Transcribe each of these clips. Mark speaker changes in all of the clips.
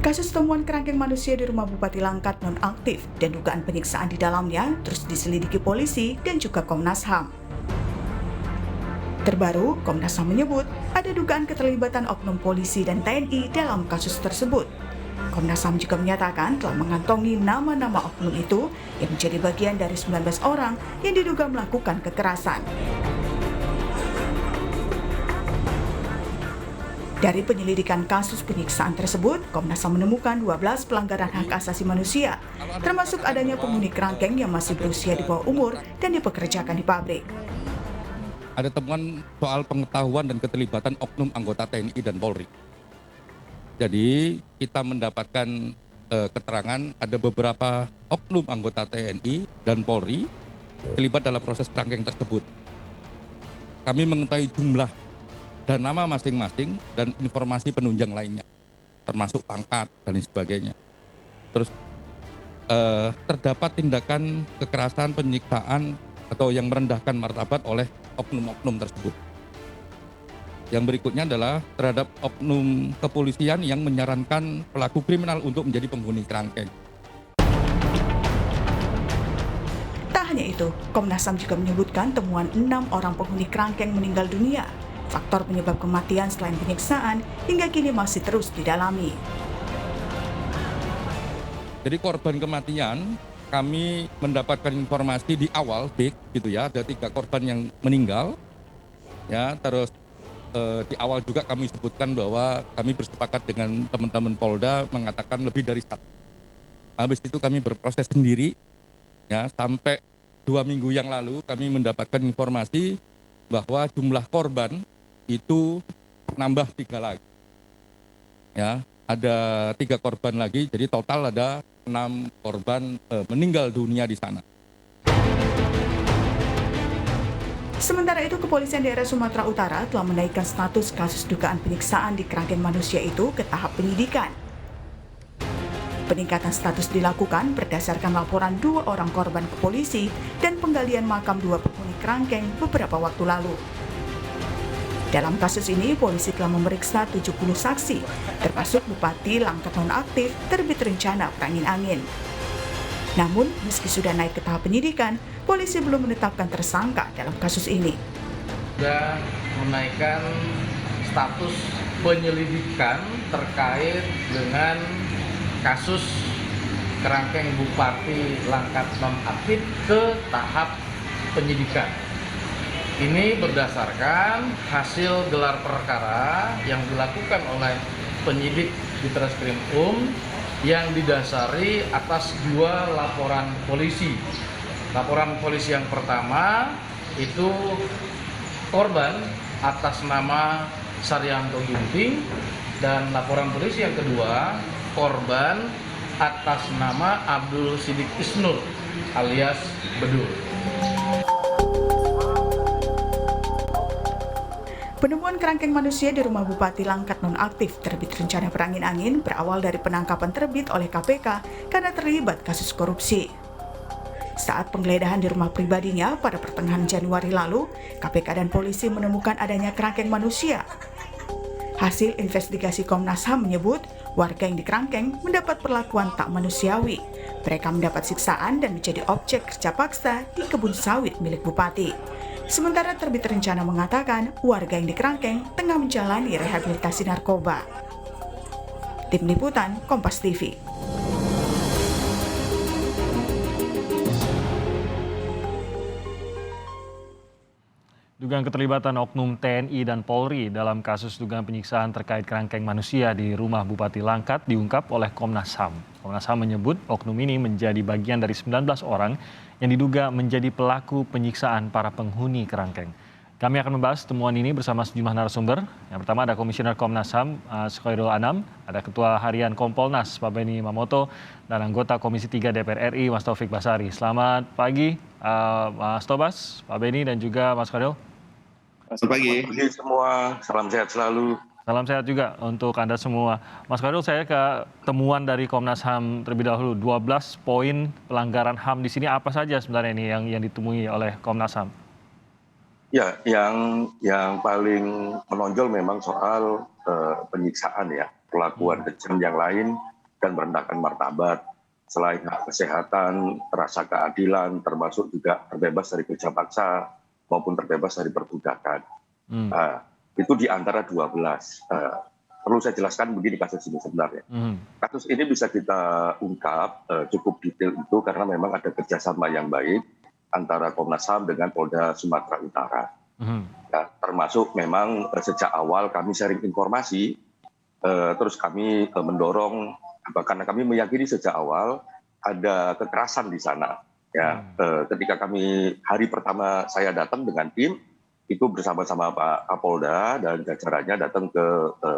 Speaker 1: Kasus temuan kerangkeng manusia di rumah Bupati Langkat nonaktif dan dugaan penyiksaan di dalamnya terus diselidiki polisi dan juga Komnas HAM. Terbaru, Komnas HAM menyebut ada dugaan keterlibatan oknum polisi dan TNI dalam kasus tersebut. Komnas HAM juga menyatakan telah mengantongi nama-nama oknum itu yang menjadi bagian dari 19 orang yang diduga melakukan kekerasan. Dari penyelidikan kasus penyiksaan tersebut, Komnas HAM menemukan 12 pelanggaran hak asasi manusia, termasuk adanya penghuni kerangkeng yang masih berusia di bawah umur dan dipekerjakan di pabrik.
Speaker 2: Ada temuan soal pengetahuan dan keterlibatan oknum anggota TNI dan Polri. Jadi kita mendapatkan keterangan ada beberapa oknum anggota TNI dan Polri terlibat dalam proses kerangkeng tersebut. Kami mengetahui jumlah dan nama masing-masing dan informasi penunjang lainnya, termasuk pangkat dan sebagainya. Terus terdapat tindakan kekerasan, penyiksaan atau yang merendahkan martabat oleh oknum-oknum tersebut. Yang berikutnya adalah terhadap oknum kepolisian yang menyarankan pelaku kriminal untuk menjadi penghuni kerangkeng.
Speaker 1: Tak hanya itu, Komnas HAM juga menyebutkan temuan 6 orang penghuni kerangkeng meninggal dunia. Faktor penyebab kematian selain penyiksaan hingga kini masih terus didalami.
Speaker 2: Jadi korban kematian, kami mendapatkan informasi di awal, gitu ya, ada 3 korban yang meninggal. Ya, terus di awal juga kami sebutkan bahwa kami bersepakat dengan teman-teman Polda mengatakan lebih dari 1. Habis itu kami berproses sendiri, ya, sampai 2 minggu yang lalu kami mendapatkan informasi bahwa jumlah korban itu nambah 3 lagi. Ya, ada 3 korban lagi, jadi total ada 6 korban meninggal dunia di sana.
Speaker 1: Sementara itu, Kepolisian Daerah Sumatera Utara telah menaikkan status kasus dugaan penyiksaan di kerangkeng manusia itu ke tahap penyidikan. Peningkatan status dilakukan berdasarkan laporan 2 orang korban ke polisi dan penggalian makam 2 penghuni kerangkeng beberapa waktu lalu. Dalam kasus ini, polisi telah memeriksa 70 saksi, termasuk Bupati Langkat nonaktif terbit rencana Perangin Angin. Namun, meski sudah naik ke tahap penyidikan, polisi belum menetapkan tersangka dalam kasus ini.
Speaker 3: Sudah menaikkan status penyelidikan terkait dengan kasus kerangkeng Bupati Langkat nonaktif ke tahap penyidikan. Ini berdasarkan hasil gelar perkara yang dilakukan oleh penyidik di Treskrim yang didasari atas 2 laporan polisi. Laporan polisi yang pertama itu korban atas nama Saryanto Ginting, dan laporan polisi yang kedua korban atas nama Abdul Sidik Isnur alias Bedul.
Speaker 1: Penemuan kerangkeng manusia di rumah Bupati Langkat nonaktif terbit rencana Perangin Angin berawal dari penangkapan terbit oleh KPK karena terlibat kasus korupsi. Saat penggeledahan di rumah pribadinya pada pertengahan Januari lalu, KPK dan polisi menemukan adanya kerangkeng manusia. Hasil investigasi Komnas HAM menyebut warga yang dikerangkeng mendapat perlakuan tak manusiawi. Mereka mendapat siksaan dan menjadi objek kerja paksa di kebun sawit milik Bupati. Sementara terbit rencana mengatakan warga yang dikerangkeng tengah menjalani rehabilitasi narkoba. Tim Liputan Kompas TV.
Speaker 4: Dugaan keterlibatan oknum TNI dan Polri dalam kasus dugaan penyiksaan terkait kerangkeng manusia di rumah Bupati Langkat diungkap oleh Komnas HAM. Komnas HAM menyebut oknum ini menjadi bagian dari 19 orang yang diduga menjadi pelaku penyiksaan para penghuni kerangkeng. Kami akan membahas temuan ini bersama sejumlah narasumber. Yang pertama ada Komisioner Komnas HAM, Mas Khairul Anam, ada Ketua Harian Kompolnas, Pak Beni Mamoto, dan anggota Komisi 3 DPR RI, Mas Taufik Basari. Selamat pagi, Mas Tobas, Pak Beni, dan juga Mas Khairul.
Speaker 5: Selamat pagi semua, salam sehat selalu.
Speaker 4: Salam sehat juga untuk Anda semua. Mas Khairul, saya ke temuan dari Komnas HAM terlebih dahulu. 12 poin pelanggaran HAM di sini apa saja sebenarnya ini yang ditemui oleh Komnas HAM?
Speaker 5: Ya, yang paling menonjol memang soal penyiksaan ya, perlakuan kejam yang lain dan merendahkan martabat, selain hak kesehatan, rasa keadilan, termasuk juga terbebas dari kerja paksa maupun terbebas dari perbudakan. Itu di antara 12. Perlu saya jelaskan begini kasus ini sebenarnya. Kasus ini bisa kita ungkap cukup detail itu karena memang ada kerjasama yang baik antara Komnas HAM dengan Polda Sumatera Utara. Ya, termasuk memang sejak awal kami sharing informasi, terus kami mendorong, karena kami meyakini sejak awal ada kekerasan di sana. Ya, ketika kami hari pertama saya datang dengan tim, itu bersama-sama Pak Kapolda dan jajarannya datang ke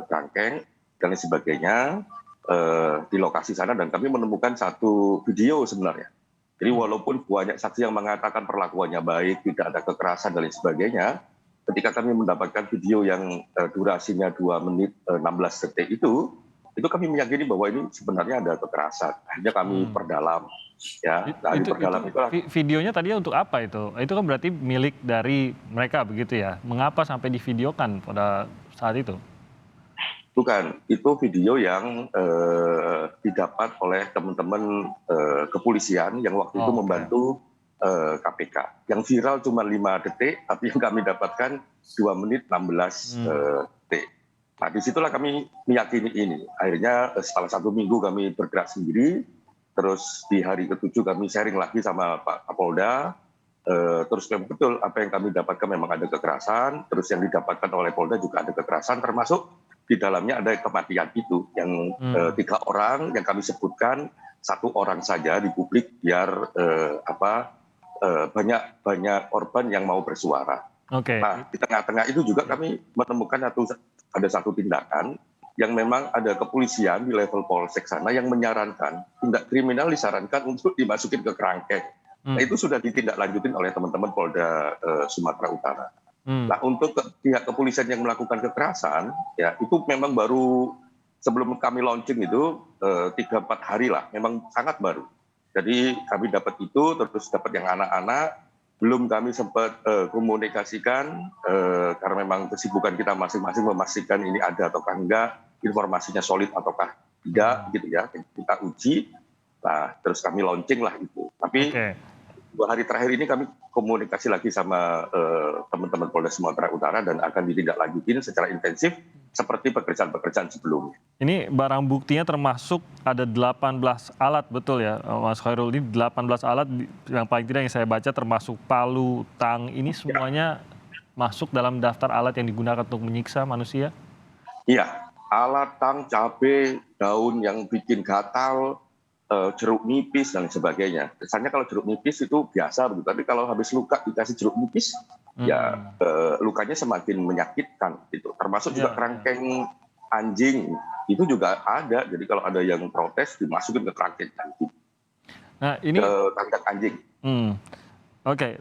Speaker 5: Krangkeng dan lain sebagainya di lokasi sana, dan kami menemukan satu video sebenarnya. Jadi walaupun banyak saksi yang mengatakan perlakuannya baik, tidak ada kekerasan dan lain sebagainya, ketika kami mendapatkan video yang durasinya 2 menit 16 detik itu kami meyakini bahwa ini sebenarnya ada kekerasan. Akhirnya kami perdalam. Ya, dari perdalam itu
Speaker 4: videonya tadi untuk apa itu? Itu kan berarti milik dari mereka begitu ya? Mengapa sampai divideokan pada saat itu?
Speaker 5: Bukan, itu video yang didapat oleh teman-teman kepolisian yang waktu itu membantu KPK. Yang viral cuma 5 detik, tapi yang kami dapatkan 2 menit 16 detik. Nah, disitulah kami meyakini ini. Akhirnya setelah 1 minggu kami bergerak sendiri, terus di hari ke-7 kami sharing lagi sama Pak Kapolda, terus memang betul apa yang kami dapatkan memang ada kekerasan, terus yang didapatkan oleh Polda juga ada kekerasan, termasuk di dalamnya ada kematian itu yang 3 orang yang kami sebutkan, 1 orang saja di publik biar banyak korban yang mau bersuara. Nah, di tengah-tengah itu juga kami menemukan ada satu tindakan yang memang ada kepolisian di level polsek sana yang menyarankan tindak kriminal disarankan untuk dimasukin ke Krangkeng. Nah, itu sudah ditindaklanjutin oleh teman-teman Polda Sumatera Utara. Nah, untuk pihak kepolisian yang melakukan kekerasan, ya itu memang baru sebelum kami launching itu 3-4 hari lah, memang sangat baru. Jadi kami dapat itu, terus dapat yang anak-anak, belum kami sempat komunikasikan karena memang kesibukan kita masing-masing memastikan ini ada ataukah enggak, informasinya solid ataukah tidak, gitu ya. Kita uji, nah terus kami launching lah itu. Tapi 2 hari terakhir ini kami komunikasi lagi sama teman-teman Polda Sumatera Utara dan akan ditindaklanjutin secara intensif seperti pekerjaan-pekerjaan sebelumnya.
Speaker 4: Ini barang buktinya termasuk ada 18 alat, betul ya Mas Khairul? Ini 18 alat yang paling tidak yang saya baca termasuk palu, tang, ini semuanya masuk dalam daftar alat yang digunakan untuk menyiksa manusia?
Speaker 5: Iya, alat, tang, cabai, daun yang bikin gatal, jeruk nipis dan sebagainya. Kesannya kalau jeruk nipis itu biasa begitu, tapi kalau habis luka dikasih jeruk nipis, ya lukanya semakin menyakitkan gitu. Termasuk juga kerangkeng anjing itu juga ada. Jadi kalau ada yang protes dimasukin ke kerangkeng anjing.
Speaker 4: Nah, ini
Speaker 5: ke kerangkeng anjing.
Speaker 4: Oke,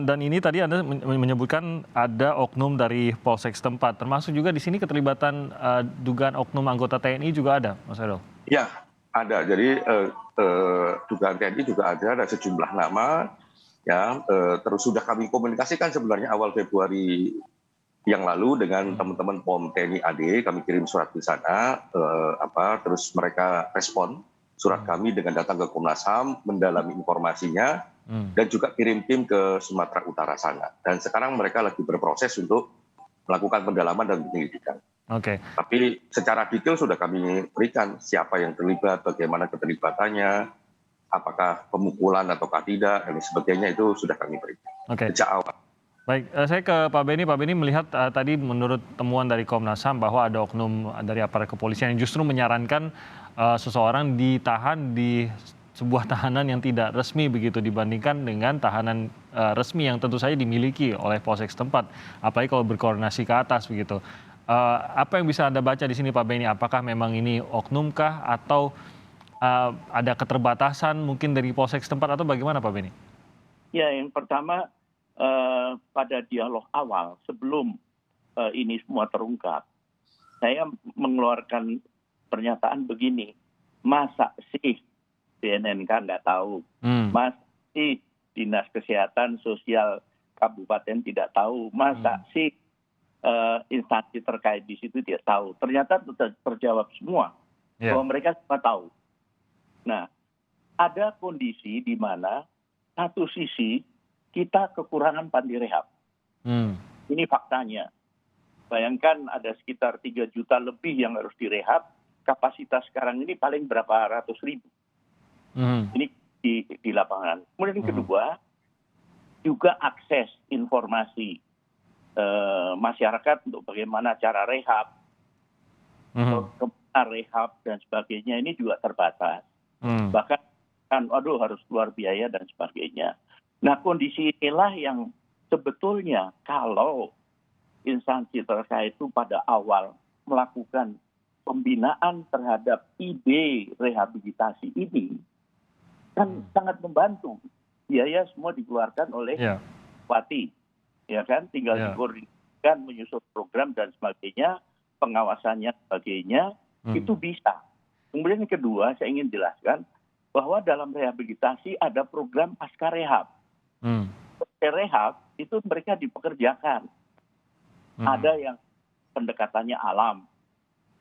Speaker 4: dan ini tadi Anda menyebutkan ada oknum dari Polsek setempat, termasuk juga di sini keterlibatan dugaan oknum anggota TNI juga ada, Mas Khairul?
Speaker 5: Ya, ada. Jadi dugaan TNI juga ada sejumlah nama, ya. Terus sudah kami komunikasikan sebenarnya awal Februari yang lalu dengan teman-teman POM TNI AD, kami kirim surat di sana, terus mereka respon surat kami dengan datang ke Komnas HAM, mendalami informasinya, dan juga kirim tim ke Sumatera Utara sana. Dan sekarang mereka lagi berproses untuk melakukan pendalaman dan penyelidikan. Tapi secara detail sudah kami berikan siapa yang terlibat, bagaimana keterlibatannya, apakah pemukulan ataukah tidak, dan sebagainya itu sudah kami berikan sejak awal.
Speaker 4: Baik, saya ke Pak Beni. Pak Beni melihat tadi menurut temuan dari Komnas HAM bahwa ada oknum dari aparat kepolisian yang justru menyarankan seseorang ditahan di sebuah tahanan yang tidak resmi begitu dibandingkan dengan tahanan resmi yang tentu saja dimiliki oleh Polsek setempat, apalagi kalau berkoordinasi ke atas begitu. Apa yang bisa Anda baca di sini Pak Beni? Apakah memang ini oknumkah atau ada keterbatasan mungkin dari Polsek setempat atau bagaimana Pak Beni?
Speaker 6: Ya, yang pertama pada dialog awal sebelum ini semua terungkap, saya mengeluarkan pernyataan begini, masa sih BNNK nggak tahu, masa sih Dinas Kesehatan Sosial Kabupaten tidak tahu, masa sih instansi terkait di situ dia tahu. Ternyata terjawab semua
Speaker 4: Ya.
Speaker 6: bahwa mereka semua tahu. Nah, ada kondisi di mana satu sisi kita kekurangan panti rehab. Ini faktanya. Bayangkan ada sekitar 3 juta lebih yang harus direhab. Kapasitas sekarang ini paling berapa ratus ribu. Ini di lapangan. Kemudian yang kedua, juga akses informasi masyarakat untuk bagaimana cara rehab, kemana rehab dan sebagainya ini juga terbatas. Bahkan kan, waduh harus keluar biaya dan sebagainya. Nah, kondisi inilah yang sebetulnya kalau instansi terkait itu pada awal melakukan pembinaan terhadap ide rehabilitasi ini kan sangat membantu. Biaya semua dikeluarkan oleh bupati, ya kan, tinggal dikoordinasikan, menyusun program dan sebagainya, pengawasannya sebagainya, itu bisa. Kemudian yang kedua, saya ingin jelaskan bahwa dalam rehabilitasi ada program pasca rehab. Pasca rehab itu mereka dipekerjakan. Ada yang pendekatannya alam,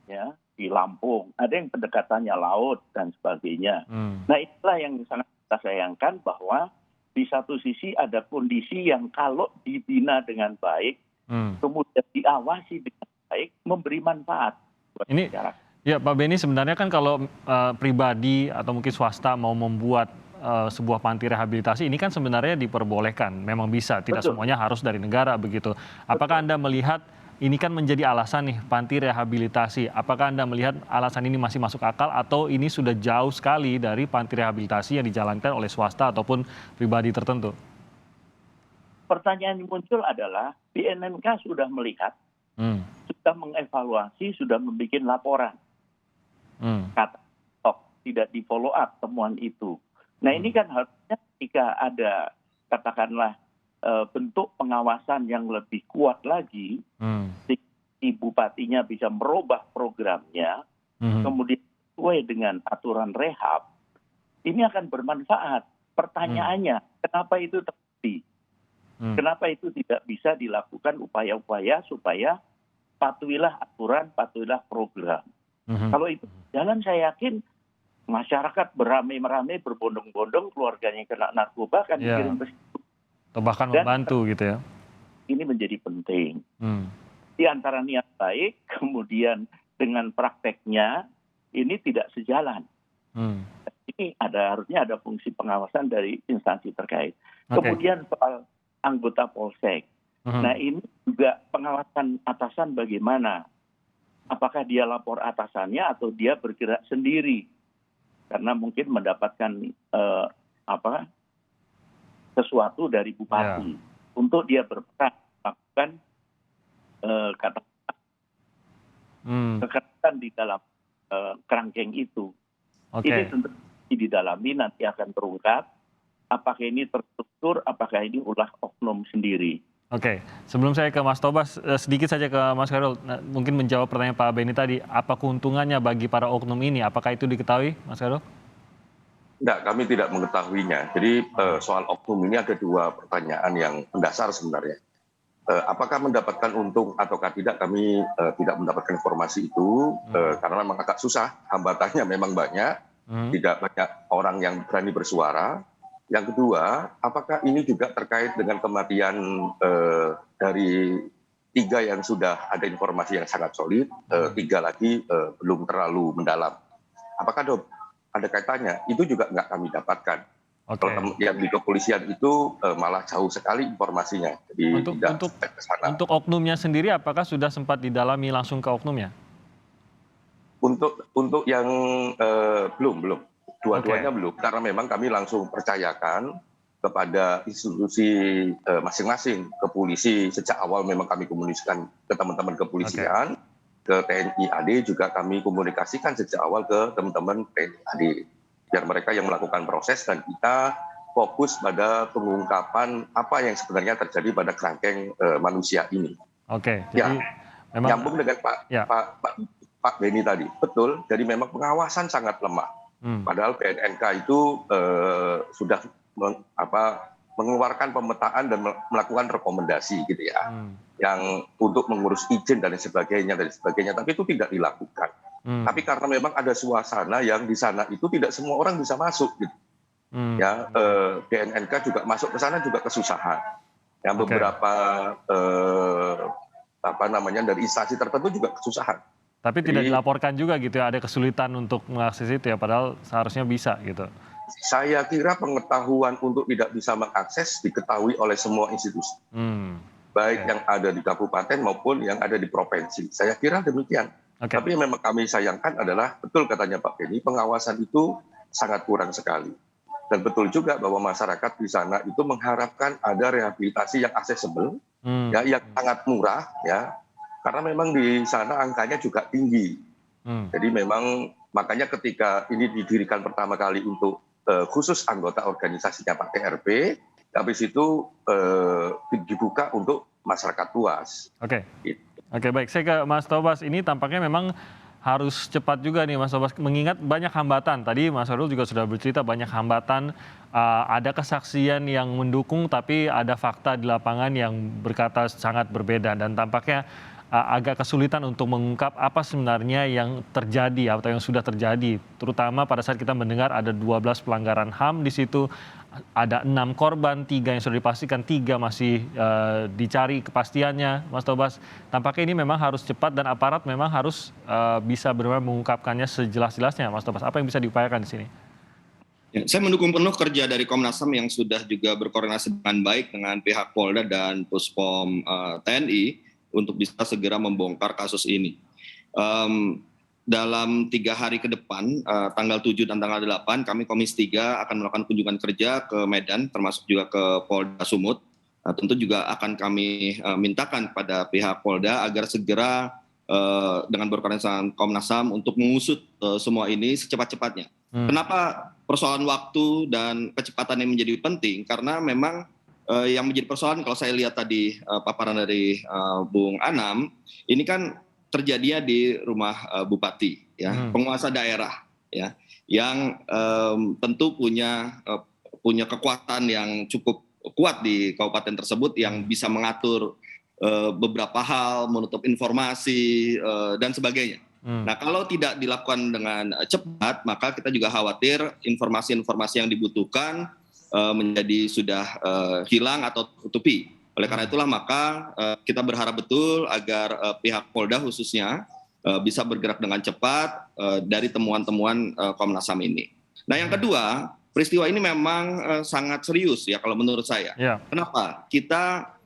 Speaker 6: ya, di Lampung, ada yang pendekatannya laut dan sebagainya. Nah, itulah yang sangat kita sayangkan, bahwa di satu sisi ada kondisi yang kalau dibina dengan baik, kemudian diawasi dengan baik, memberi manfaat buat masyarakat.
Speaker 4: Ya, Pak Beni, sebenarnya kan kalau pribadi atau mungkin swasta mau membuat sebuah panti rehabilitasi, ini kan sebenarnya diperbolehkan, memang bisa, tidak semuanya harus dari negara begitu. Apakah Anda melihat ini kan menjadi alasan nih, panti rehabilitasi, apakah Anda melihat alasan ini masih masuk akal atau ini sudah jauh sekali dari panti rehabilitasi yang dijalankan oleh swasta ataupun pribadi tertentu?
Speaker 6: Pertanyaan yang muncul adalah, BNNK sudah melihat, sudah mengevaluasi, sudah membuat laporan. Kata tidak di follow up temuan itu. Nah, ini kan harusnya ketika ada katakanlah bentuk pengawasan yang lebih kuat lagi, si bupatinya bisa merubah programnya, kemudian sesuai dengan aturan rehab, ini akan bermanfaat. Pertanyaannya, kenapa itu terjadi? Kenapa itu tidak bisa dilakukan upaya-upaya supaya patuhilah aturan, patuhilah program? Kalau itu jalan, saya yakin masyarakat beramai-ramai, berbondong-bondong, keluarganya yang kena narkoba kan dikirim ke situ.
Speaker 4: Atau bahkan membantu gitu ya.
Speaker 6: Ini menjadi penting. Di antara niat baik, kemudian dengan prakteknya, ini tidak sejalan. Ini harusnya ada fungsi pengawasan dari instansi terkait. Kemudian soal anggota Polsek. Nah, ini juga pengawasan atasan bagaimana? Apakah dia lapor atasannya atau dia bergerak sendiri? Karena mungkin mendapatkan sesuatu dari bupati untuk dia berperan melakukan kekerasan di dalam kerangkeng itu. Ini tentu didalami, nanti akan terungkap apakah ini terstruktur, apakah ini ulah oknum sendiri.
Speaker 4: Oke, sebelum saya ke Mas Tobas, sedikit saja ke Mas Khairul, mungkin menjawab pertanyaan Pak Beni tadi, apa keuntungannya bagi para oknum ini? Apakah itu diketahui, Mas Khairul?
Speaker 5: Enggak, kami tidak mengetahuinya. Jadi soal oknum ini ada 2 pertanyaan yang mendasar sebenarnya. Apakah mendapatkan untung ataukah tidak, kami tidak mendapatkan informasi itu, karena memang agak susah, hambatannya memang banyak, tidak banyak orang yang berani bersuara. Yang kedua, apakah ini juga terkait dengan kematian dari 3 yang sudah ada informasi yang sangat solid, 3 lagi belum terlalu mendalam. Apakah ada kaitannya? Itu juga nggak kami dapatkan. Kalau yang di kepolisian itu malah jauh sekali informasinya. Jadi
Speaker 4: untuk oknumnya sendiri, apakah sudah sempat didalami langsung ke oknumnya?
Speaker 5: Untuk yang belum. Dua-duanya belum, karena memang kami langsung percayakan kepada institusi masing-masing. Ke polisi sejak awal memang kami komunikasikan ke teman-teman kepolisian, ke TNI AD juga kami komunikasikan sejak awal ke teman-teman TNI AD. Biar mereka yang melakukan proses dan kita fokus pada pengungkapan apa yang sebenarnya terjadi pada kerangkeng manusia ini.
Speaker 4: Jadi memang
Speaker 5: nyambung dengan Pak Beni tadi, betul. Jadi memang pengawasan sangat lemah. Padahal BNNK itu sudah mengeluarkan pemetaan dan melakukan rekomendasi gitu ya, yang untuk mengurus izin dan sebagainya, tapi itu tidak dilakukan. Tapi karena memang ada suasana yang di sana itu tidak semua orang bisa masuk gitu. Ya, BNNK juga masuk ke sana juga kesusahan. Yang beberapa dari instansi tertentu juga kesusahan.
Speaker 4: Tapi tidak dilaporkan juga gitu ya, ada kesulitan untuk mengakses itu ya, padahal seharusnya bisa gitu.
Speaker 5: Saya kira pengetahuan untuk tidak bisa mengakses diketahui oleh semua institusi. Baik yang ada di kabupaten maupun yang ada di provinsi. Saya kira demikian. Tapi yang memang kami sayangkan adalah, betul katanya Pak Beni, pengawasan itu sangat kurang sekali. Dan betul juga bahwa masyarakat di sana itu mengharapkan ada rehabilitasi yang accessible, ya, yang sangat murah, ya, karena memang di sana angkanya juga tinggi. Jadi memang makanya ketika ini didirikan pertama kali untuk khusus anggota organisasinya Pak TRP, habis itu dibuka untuk masyarakat luas.
Speaker 4: Oke, baik. Saya ke Mas Tobas. Ini tampaknya memang harus cepat juga nih Mas Tobas, mengingat banyak hambatan. Tadi Mas Khairul juga sudah bercerita banyak hambatan, ada kesaksian yang mendukung tapi ada fakta di lapangan yang berkata sangat berbeda dan tampaknya agak kesulitan untuk mengungkap apa sebenarnya yang terjadi atau yang sudah terjadi. Terutama pada saat kita mendengar ada 12 pelanggaran HAM di situ, ada 6 korban, 3 yang sudah dipastikan, 3 masih dicari kepastiannya, Mas Tobas. Tampaknya ini memang harus cepat dan aparat memang harus bisa benar-benar mengungkapkannya sejelas-jelasnya, Mas Tobas. Apa yang bisa diupayakan di sini?
Speaker 7: Ya, saya mendukung penuh kerja dari Komnas HAM yang sudah juga berkoordinasi dengan baik dengan pihak Polda dan Puspom TNI untuk bisa segera membongkar kasus ini. Dalam 3 hari ke depan, tanggal 7 dan tanggal 8, kami Komisi 3 akan melakukan kunjungan kerja ke Medan, termasuk juga ke Polda Sumut. Tentu juga akan kami mintakan pada pihak Polda agar segera dengan berkoordinasi dengan Komnas HAM untuk mengusut semua ini secepat-cepatnya. Kenapa persoalan waktu dan kecepatan ini menjadi penting? Karena memang yang menjadi persoalan kalau saya lihat tadi paparan dari Bung Anam, ini kan terjadinya di rumah bupati, ya, penguasa daerah, ya, yang tentu punya kekuatan yang cukup kuat di kabupaten tersebut yang bisa mengatur beberapa hal, menutup informasi dan sebagainya. Nah, kalau tidak dilakukan dengan cepat, maka kita juga khawatir informasi-informasi yang dibutuhkan menjadi sudah hilang atau tutupi. Oleh karena itulah maka kita berharap betul agar pihak Polda khususnya bisa bergerak dengan cepat dari temuan-temuan Komnas HAM ini. Nah, yang kedua, peristiwa ini memang sangat serius ya kalau menurut saya. Kenapa? Kita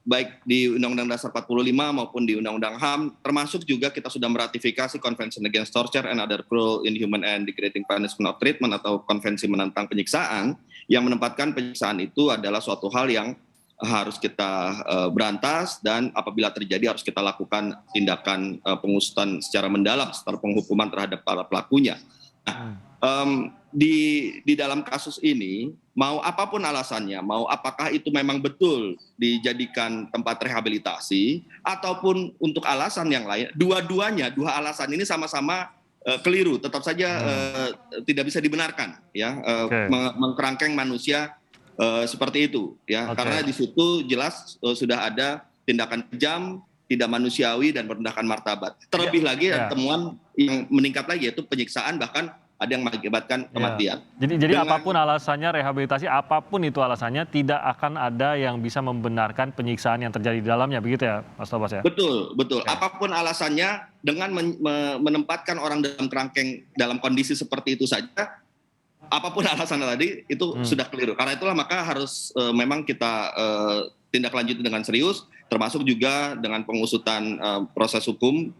Speaker 7: baik di Undang-Undang Dasar 45 maupun di Undang-Undang HAM, termasuk juga kita sudah meratifikasi Convention Against Torture and Other Cruel, Inhuman and Degrading Punishment or Treatment atau Konvensi menentang penyiksaan, yang menempatkan penyiksaan itu adalah suatu hal yang harus kita berantas dan apabila terjadi harus kita lakukan tindakan pengusutan secara mendalam setelah penghukuman terhadap para pelakunya. Nah, di dalam kasus ini, mau apapun alasannya, mau apakah itu memang betul dijadikan tempat rehabilitasi ataupun untuk alasan yang lain, dua alasan ini sama-sama keliru, tetap saja tidak bisa dibenarkan, ya, mengkerangkeng manusia seperti itu, ya, karena di situ jelas sudah ada tindakan kejam, tidak manusiawi dan merendahkan martabat. Terlebih lagi temuan yang meningkat lagi yaitu penyiksaan, bahkan ada yang mengakibatkan kematian.
Speaker 4: Jadi apapun alasannya, rehabilitasi apapun itu alasannya, tidak akan ada yang bisa membenarkan penyiksaan yang terjadi di dalamnya, begitu ya Mas Tobas ya?
Speaker 7: Betul. Apapun alasannya, dengan menempatkan orang dalam kerangkeng dalam kondisi seperti itu saja, apapun alasannya tadi itu sudah keliru. Karena itulah maka harus memang kita tindak lanjuti dengan serius, termasuk juga dengan pengusutan proses hukum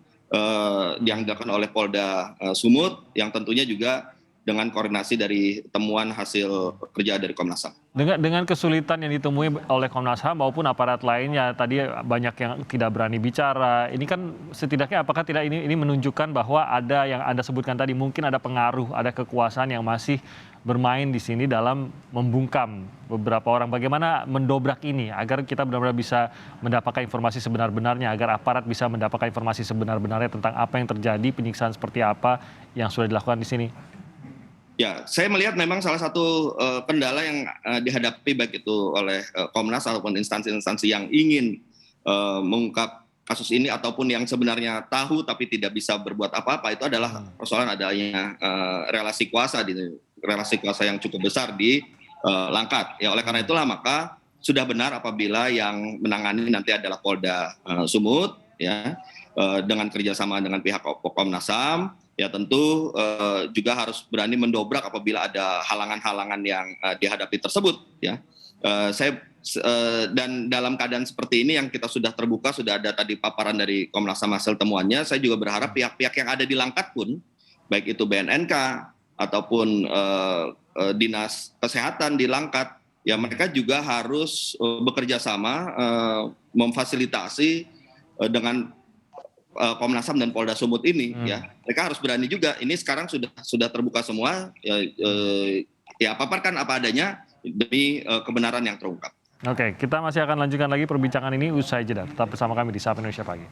Speaker 7: yang dilakukan oleh Polda Sumut, yang tentunya juga dengan koordinasi dari temuan hasil kerja dari Komnas HAM.
Speaker 4: Dengan kesulitan yang ditemui oleh Komnas HAM maupun aparat lainnya, tadi banyak yang tidak berani bicara. Ini kan setidaknya apakah tidak ini menunjukkan bahwa ada yang Anda sebutkan tadi, mungkin ada pengaruh, ada kekuasaan yang masih bermain di sini dalam membungkam beberapa orang. Bagaimana mendobrak ini agar kita benar-benar bisa mendapatkan informasi sebenar-benarnya, agar aparat bisa mendapatkan informasi sebenar-benarnya tentang apa yang terjadi, penyiksaan seperti apa yang sudah dilakukan di sini?
Speaker 7: Ya, saya melihat memang salah satu kendala yang dihadapi baik itu oleh Komnas ataupun instansi-instansi yang ingin mengungkap kasus ini ataupun yang sebenarnya tahu tapi tidak bisa berbuat apa-apa itu adalah persoalan adanya relasi kuasa yang cukup besar di Langkat. Ya oleh karena itulah maka sudah benar apabila yang menangani nanti adalah Polda Sumut ya dengan kerjasama dengan pihak Komnas HAM ya tentu juga harus berani mendobrak apabila ada halangan-halangan yang dihadapi tersebut ya. Dan dalam keadaan seperti ini yang kita sudah terbuka, sudah ada tadi paparan dari Komnas HAM hasil temuannya, saya juga berharap pihak-pihak yang ada di Langkat pun, baik itu BNNK ataupun Dinas Kesehatan di Langkat, ya mereka juga harus bekerja sama memfasilitasi dengan Komnas HAM dan Polda Sumut ini ya. Mereka harus berani juga. Ini sekarang sudah terbuka semua ya paparkan apa adanya demi kebenaran yang terungkap.
Speaker 4: Oke, kita masih akan lanjutkan lagi perbincangan ini usai jeda. Tetap bersama kami di Sapa Indonesia Pagi.